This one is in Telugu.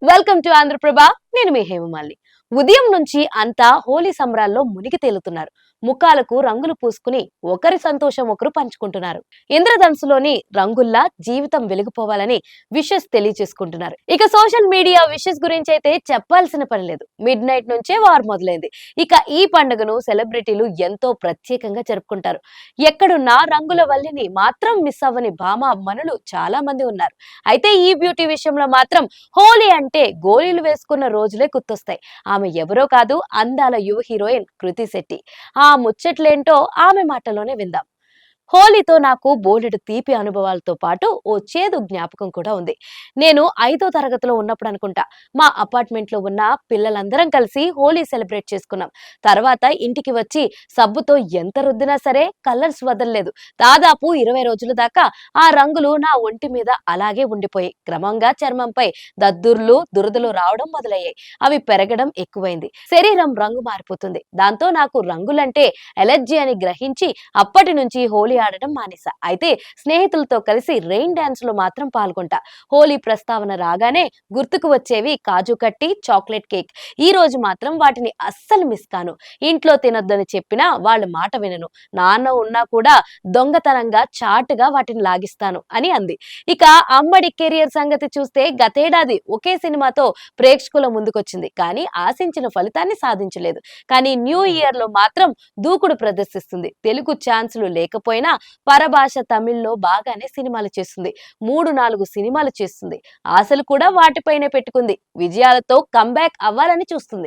Welcome to Andhraprabha. నేను మీ హేమమాలిని. ఉదయం నుంచి అంతా హోలీ సంబరాల్లో మునిగి తేలుతున్నారు. ముఖాలకు రంగులు పూసుకుని ఒకరి సంతోషం ఒకరు పంచుకుంటున్నారు. ఇంద్రధనుసులోని రంగుల్లా జీవితం వెలిగిపోవాలని విషెస్ తెలియజేసుకుంటున్నారు. ఇక సోషల్ మీడియా విషెస్ గురించి అయితే చెప్పాల్సిన పని లేదు. మిడ్ నైట్ నుంచే వార్ మొదలైంది. ఇక ఈ పండుగను సెలబ్రిటీలు ఎంతో ప్రత్యేకంగా జరుపుకుంటారు. ఎక్కడున్నా రంగుల వల్లిని మాత్రం మిస్ అవ్వని భామ అమ్మనులు చాలా మంది ఉన్నారు. అయితే ఈ బ్యూటీ విషయంలో మాత్రం హోలీ అంటే గోళీలు వేసుకున్న రోజులే గుర్తొస్తాయి. ఆమె ఎవరో కాదు, అందాల యువ హీరోయిన్ కృతి శెట్టి. ఆ ముచ్చట్లేంటో ఆమె మాటలోనే విందాం. హోలీతో నాకు బోలెడు తీపి అనుభవాలతో పాటు ఓ చేదు జ్ఞాపకం కూడా ఉంది. నేను 5వ తరగతిలో ఉన్నప్పుడు అనుకుంటా, మా అపార్ట్మెంట్ లో ఉన్న పిల్లలందరం కలిసి హోలీ సెలబ్రేట్ చేసుకున్నాం. తర్వాత ఇంటికి వచ్చి సబ్బుతో ఎంత రుద్దినా సరే కలర్స్ వదలలేదు. దాదాపు 20 రోజుల దాకా ఆ రంగులు నా ఒంటి మీద అలాగే ఉండిపోయాయి. క్రమంగా చర్మంపై దద్దుర్లు దురదలు రావడం మొదలయ్యాయి. అవి పెరగడం ఎక్కువైంది. శరీరం రంగు మారిపోతుంది. దాంతో నాకు రంగులంటే ఎలర్జీ అని గ్రహించి అప్పటి నుంచి హోలీ ఆడటం మానేసా. అయితే స్నేహితులతో కలిసి రెయిన్ డాన్స్ లో మాత్రం పాల్గొంటా. హోలీ ప్రస్తావన రాగానే గుర్తుకు వచ్చేవి కాజు కట్టి, చాక్లెట్ కేక్. ఈ రోజు మాత్రం వాటిని అస్సలు మిస్ కాను. ఇంట్లో తినొద్దని చెప్పినా వాళ్ళ మాట వినను. నాన్న ఉన్నా కూడా దొంగతనంగా చాటుగా వాటిని లాగిస్తాను అని అంది. ఇక అమ్మడి కెరియర్ సంగతి చూస్తే గతేడాది ఒకే సినిమాతో ప్రేక్షకుల ముందుకొచ్చింది. కానీ ఆశించిన ఫలితాన్ని సాధించలేదు. కానీ న్యూ ఇయర్ లో మాత్రం దూకుడు ప్రదర్శిస్తుంది. తెలుగు ఛాన్సులు లేకపోయినా పరభాష తమిళ్లో బాగానే సినిమాలు చేస్తుంది. 3-4 సినిమాలు చేస్తుంది. ఆశలు కూడా వాటిపైనే పెట్టుకుంది. విజయాలతో కంబ్యాక్ అవ్వాలని చూస్తుంది.